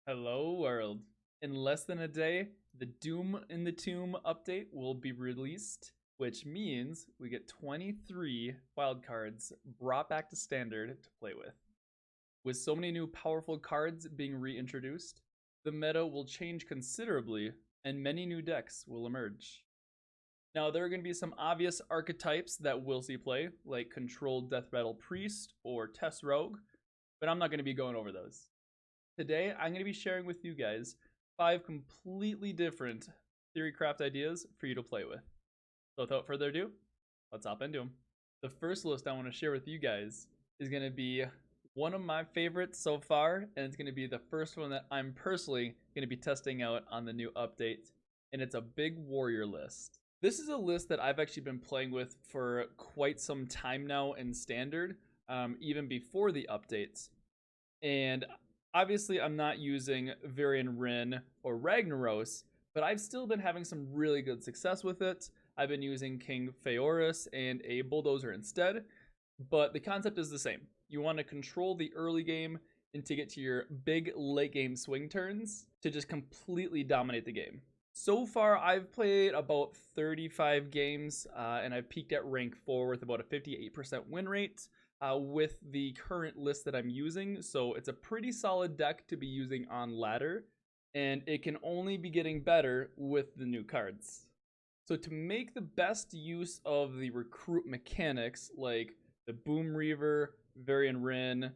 Hello world. In less than a day, the Doom in the Tomb update will be released, which means we get 23 wildcards brought back to standard to play with. With so many new powerful cards being reintroduced, the meta will change considerably and many new decks will emerge. Now, there are going to be some obvious archetypes that we'll see play, like Controlled Death Rattle Priest or Test Rogue, but I'm not going to be going over those. Today, I'm going to be sharing with you guys 5 completely different theorycraft ideas for you to play with. So without further ado, let's hop into them. The first list I want to share with you guys is going to be one of my favorites so far, and it's going to be the first one that I'm personally going to be testing out on the new update, and it's a big warrior list. This is a list that I've actually been playing with for quite some time now in standard, even before the updates. And obviously, I'm not using Varian Rin or Ragnaros, but I've still been having some really good success with it. I've been using King Phaeorus and a Bulldozer instead, but the concept is the same. You want to control the early game and to get to your big late game swing turns to just completely dominate the game. So far, I've played about 35 games, and I've peaked at rank 4 with about a 58% win rate. With the current list that I'm using, so it's a pretty solid deck to be using on ladder, and it can only be getting better with the new cards. So to make the best use of the recruit mechanics, like the Boom Reaver, Varian Rin,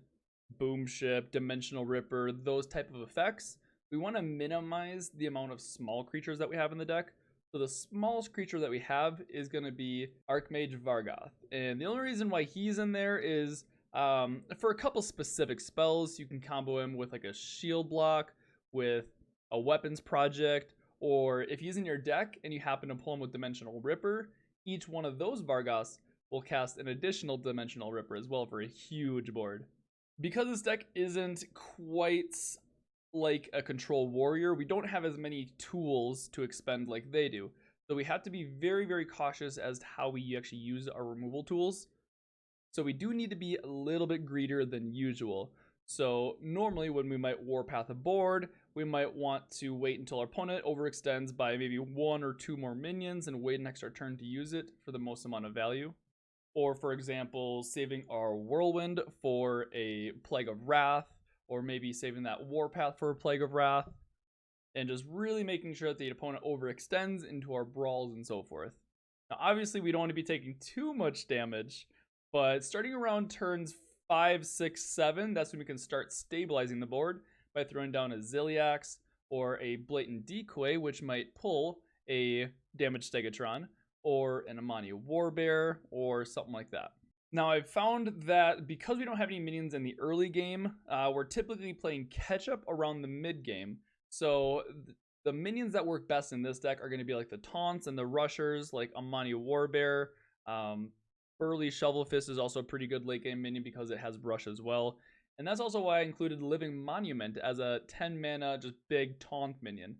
Boom Ship, Dimensional Ripper, those type of effects, we want to minimize the amount of small creatures that we have in the deck. So the smallest creature that we have is going to be Archmage Vargoth. And the only reason why he's in there is for a couple specific spells. You can combo him with like a shield block, with a weapons project, or if he's in your deck and you happen to pull him with Dimensional Ripper, each one of those Vargoths will cast an additional Dimensional Ripper as well for a huge board. Because this deck isn't quite like a control warrior, we don't have as many tools to expend like they do. So we have to be very, very cautious as to how we actually use our removal tools. So we do need to be a little bit greedier than usual. So normally when we might warpath a board, we might want to wait until our opponent overextends by maybe 1 or 2 more minions and wait an extra turn to use it for the most amount of value. Or for example, saving our Whirlwind for a Plague of Wrath, or maybe saving that Warpath for a Plague of Wrath, and just really making sure that the opponent overextends into our brawls and so forth. Now, obviously, we don't want to be taking too much damage, but starting around turns 5, 6, 7, that's when we can start stabilizing the board by throwing down a Ziliax or a Blatant Decoy, which might pull a Damaged Stegatron, or an Amani Warbear, or something like that. Now, I've found that because we don't have any minions in the early game, we're typically playing catch-up around the mid-game. So the minions that work best in this deck are going to be like the taunts and the rushers, like Amani Warbear. Burly Shovelfist is also a pretty good late-game minion because it has rush as well. And that's also why I included Living Monument as a 10-mana, just big taunt minion.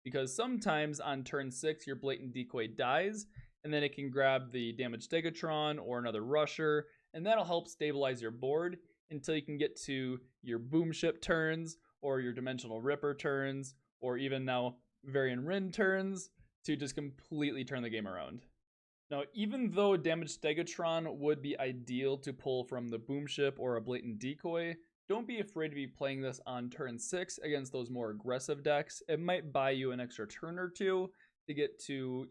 Because sometimes on turn 6, your Blatant Decoy dies, and then it can grab the Damaged Stegatron or another Rusher, and that'll help stabilize your board until you can get to your Boom Ship turns, or your Dimensional Ripper turns, or even now Varian Rin turns, to just completely turn the game around. Now, even though Damaged Stegatron would be ideal to pull from the Boom Ship or a Blatant Decoy, don't be afraid to be playing this on turn 6 against those more aggressive decks. It might buy you an extra turn or two to get to,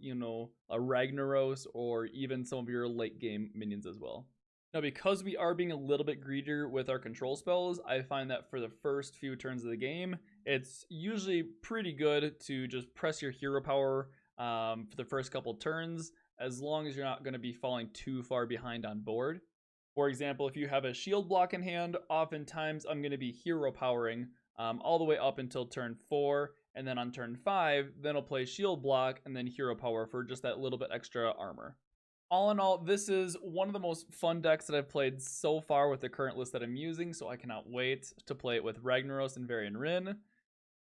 a Ragnaros or even some of your late game minions as well. Now, because we are being a little bit greedier with our control spells, I find that for the first few turns of the game, it's usually pretty good to just press your hero power for the first couple turns, as long as you're not going to be falling too far behind on board. For example, if you have a shield block in hand, oftentimes I'm going to be hero powering all the way up until turn 4, and then on turn 5, then I'll play shield block and then hero power for just that little bit extra armor. All in all, this is one of the most fun decks that I've played so far with the current list that I'm using, so I cannot wait to play it with Ragnaros and Varian Rin.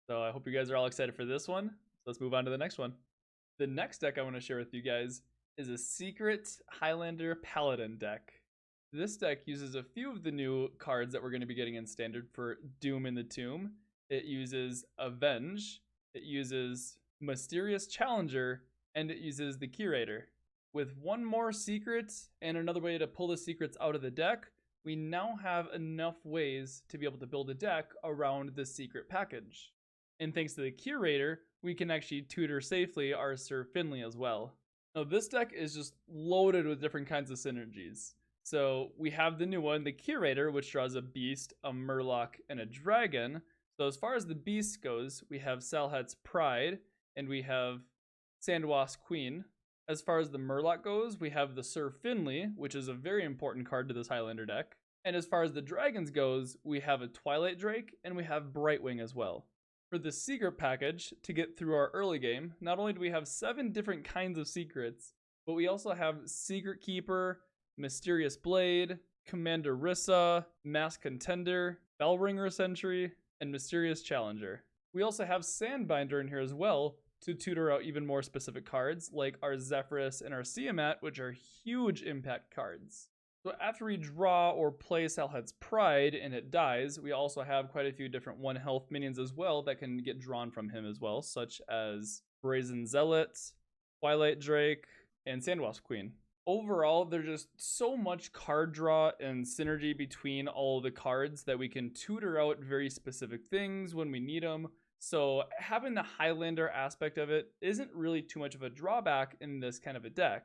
So I hope you guys are all excited for this one. So let's move on to the next one. The next deck I want to share with you guys is a secret Highlander Paladin deck. This deck uses a few of the new cards that we're going to be getting in standard for Doom in the Tomb, it uses Avenge, it uses Mysterious Challenger, and it uses the Curator. With one more secret and another way to pull the secrets out of the deck, we now have enough ways to be able to build a deck around the secret package. And thanks to the Curator, we can actually tutor safely our Sir Finley as well. Now this deck is just loaded with different kinds of synergies. So we have the new one, the Curator, which draws a beast, a murloc, and a dragon. So as far as the beast goes, we have Salhet's Pride, and we have Sandwasp Queen. As far as the murloc goes, we have the Sir Finley, which is a very important card to this Highlander deck. And as far as the dragons goes, we have a Twilight Drake, and we have Brightwing as well. For the secret package, to get through our early game, not only do we have 7 different kinds of secrets, but we also have Secret Keeper, Mysterious Blade, Commander Rissa, Masked Contender, Bellringer Sentry, and Mysterious Challenger. We also have Sandbinder in here as well to tutor out even more specific cards like our Zephyrus and our Siamat, which are huge impact cards. So after we draw or play Salhet's Pride and it dies, we also have quite a few different 1 health minions as well that can get drawn from him as well, such as Brazen Zealot, Twilight Drake, and Sandwasp Queen. Overall, there's just so much card draw and synergy between all the cards that we can tutor out very specific things when we need them. So having the Highlander aspect of it isn't really too much of a drawback in this kind of a deck.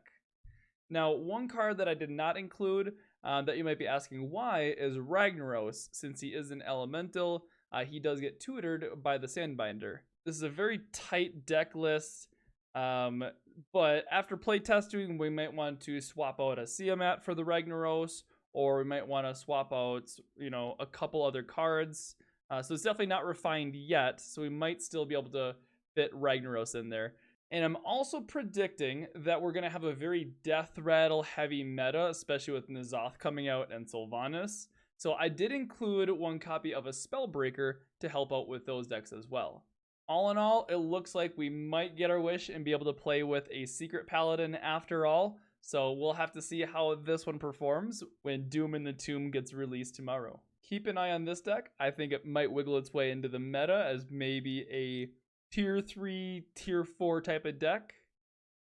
Now, one card that I did not include that you might be asking why is Ragnaros. Since he is an elemental, he does get tutored by the Sandbinder. This is a very tight deck list, but after playtesting, we might want to swap out a Siamat for the Ragnaros, or we might want to swap out, a couple other cards. So it's definitely not refined yet, so we might still be able to fit Ragnaros in there. And I'm also predicting that we're going to have a very death rattle heavy meta, especially with N'Zoth coming out and Sylvanas. So I did include one copy of a Spellbreaker to help out with those decks as well. All in all, it looks like we might get our wish and be able to play with a Secret Paladin after all. So we'll have to see how this one performs when Doom in the Tomb gets released tomorrow. Keep an eye on this deck. I think it might wiggle its way into the meta as maybe a tier 3, tier 4 type of deck.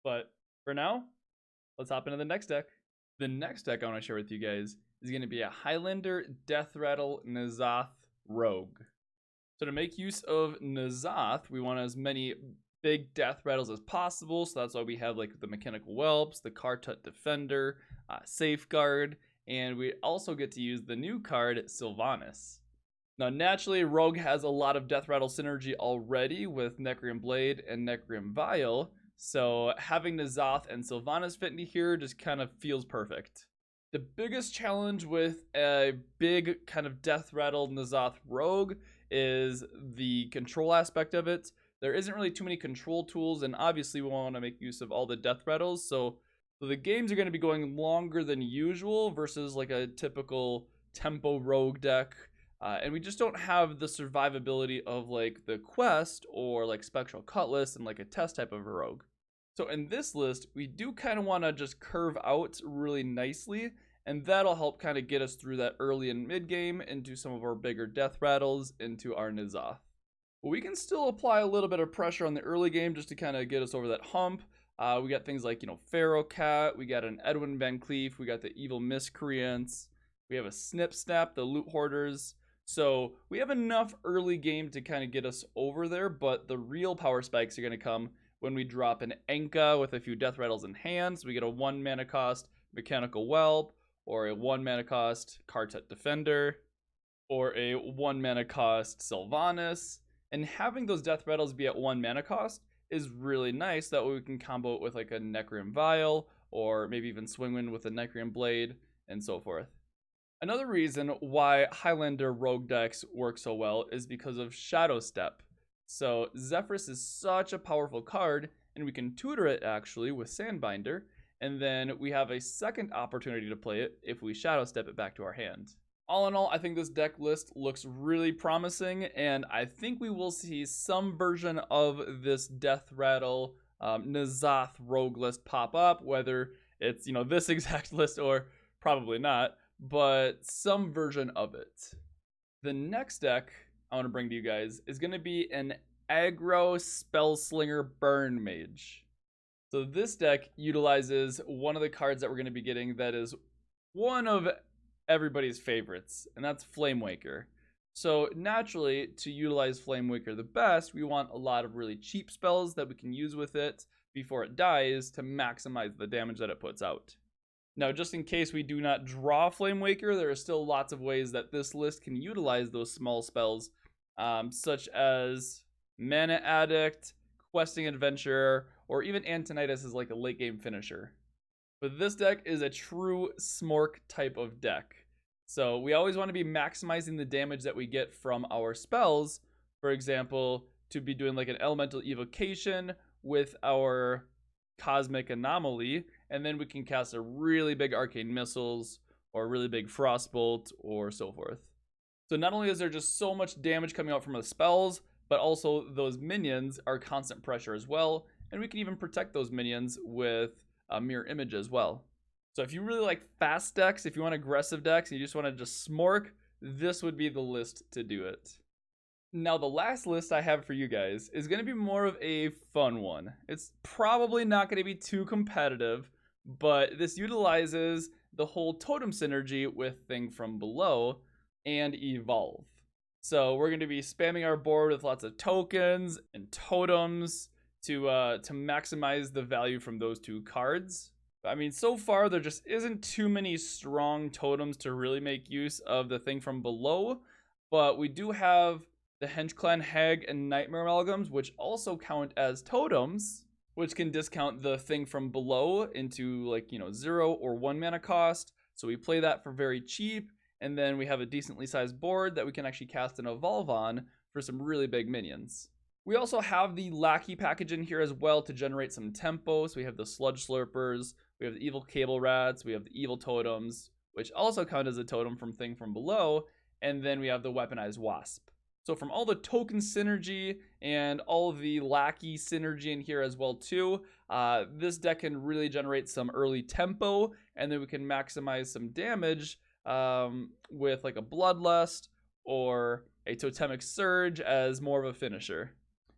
But for now, let's hop into the next deck. The next deck I want to share with you guys is going to be a Highlander Death Rattle N'Zoth Rogue. So to make use of N'Zoth, we want as many big death rattles as possible. So that's why we have like the Mechanical Whelps, the Kartut Defender, Safeguard, and we also get to use the new card, Sylvanas. Now, naturally, Rogue has a lot of death rattle synergy already with Necreum Blade and Necreum Vial, so having N'Zoth and Sylvanas fit into here just kind of feels perfect. The biggest challenge with a big kind of death rattle N'Zoth Rogue is the control aspect of it. There isn't really too many control tools, and obviously we want to make use of all the death rattles, so the games are going to be going longer than usual versus like a typical tempo rogue deck. And we just don't have the survivability of like the quest or like Spectral Cutlass and like a test type of a rogue. So in this list, we do kind of want to just curve out really nicely, and that'll help kind of get us through that early and mid game into some of our bigger death rattles into our N'Zoth. But we can still apply a little bit of pressure on the early game just to kind of get us over that hump. We got things like, Pharaoh Cat, we got an Edwin Van Cleef, we got the Evil Miscreants, we have a Snip Snap, the Loot Hoarders. So we have enough early game to kind of get us over there, but the real power spikes are going to come when we drop an Enka with a few death rattles in hand. So we get a 1 mana cost Mechanical Whelp, or a 1 mana cost Kartut Defender, or a 1 mana cost Sylvanas. And having those death rattles be at 1 mana cost is really nice. That way we can combo it with like a Necreum Vial, or maybe even Swingwind with a Necreum Blade, and so forth. Another reason why Highlander rogue decks work so well is because of Shadow Step. So Zephyrus is such a powerful card, and we can tutor it actually with Sandbinder, and then we have a second opportunity to play it if we Shadow Step it back to our hand. All in all, I think this deck list looks really promising, and I think we will see some version of this Death Rattle N'Zoth rogue list pop up, whether it's this exact list or probably not, but some version of it. The next deck I want to bring to you guys is going to be an Aggro Spellslinger Burn Mage. So this deck utilizes one of the cards that we're going to be getting that is one of everybody's favorites, and that's Flamewaker. So naturally, to utilize Flamewaker the best, we want a lot of really cheap spells that we can use with it before it dies to maximize the damage that it puts out. Now, just in case we do not draw Flamewaker, there are still lots of ways that this list can utilize those small spells, such as Mana Addict, Questing Adventurer, or even Antonidas as like a late game finisher. But this deck is a true Smork type of deck. So we always want to be maximizing the damage that we get from our spells. For example, to be doing like an Elemental Evocation with our Cosmic Anomaly, and then we can cast a really big Arcane Missiles or a really big Frostbolt or so forth. So not only is there just so much damage coming out from the spells, but also those minions are constant pressure as well, and we can even protect those minions with a Mirror Image as well. So if you really like fast decks, if you want aggressive decks, and you just want to just smork, this would be the list to do it. Now, the last list I have for you guys is going to be more of a fun one. It's probably not going to be too competitive, but this utilizes the whole Totem synergy with Thing from Below and Evolve. So we're going to be spamming our board with lots of tokens and totems to maximize the value from those two cards. I mean, so far there just isn't too many strong totems to really make use of the Thing from Below, but we do have the Henchclan Hag and Nightmare Amalgams, which also count as totems, which can discount the Thing from Below into 0 or 1 mana cost. So we play that for very cheap, and then we have a decently sized board that we can actually cast and evolve on for some really big minions. We also have the Lackey package in here as well to generate some tempo. So we have the Sludge Slurpers, we have the Evil Cable Rats, we have the Evil Totems, which also count as a totem from Thing from Below, and then we have the Weaponized Wasp. So from all the token synergy and all of the Lackey synergy in here as well too, this deck can really generate some early tempo, and then we can maximize some damage with like a Bloodlust or a Totemic Surge as more of a finisher.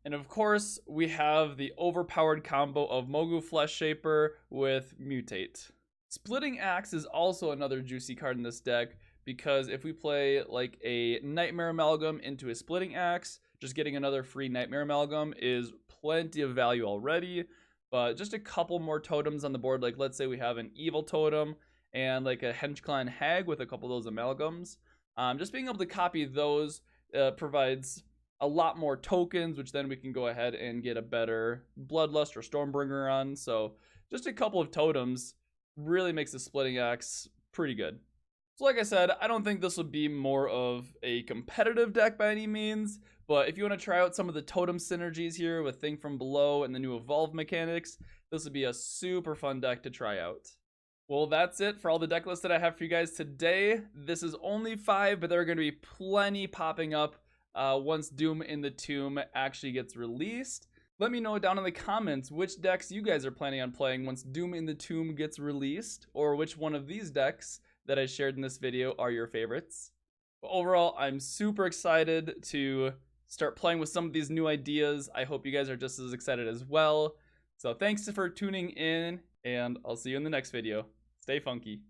And of course, we have the overpowered combo of Mogu Flesh Shaper with Mutate. Splitting Axe is also another juicy card in this deck, because if we play like a Nightmare Amalgam into a Splitting Axe, just getting another free Nightmare Amalgam is plenty of value already. But just a couple more totems on the board, like let's say we have an Evil Totem and like a Henchclan Hag with a couple of those amalgams. Just being able to copy those provides a lot more tokens, which then we can go ahead and get a better Bloodlust or Stormbringer on. So just a couple of totems really makes the Splitting Axe pretty good. So like I said, I don't think this will be more of a competitive deck by any means, but if you want to try out some of the totem synergies here with Thing from Below and the new Evolve mechanics, this would be a super fun deck to try out. Well, that's it for all the deck lists that I have for you guys today. This is only 5, but there are going to be plenty popping up once Doom in the Tomb actually gets released. Let me know down in the comments which decks you guys are planning on playing once Doom in the Tomb gets released, or which one of these decks that I shared in this video are your favorites. But overall, I'm super excited to start playing with some of these new ideas. I hope you guys are just as excited as well. So thanks for tuning in, and I'll see you in the next video. Stay funky.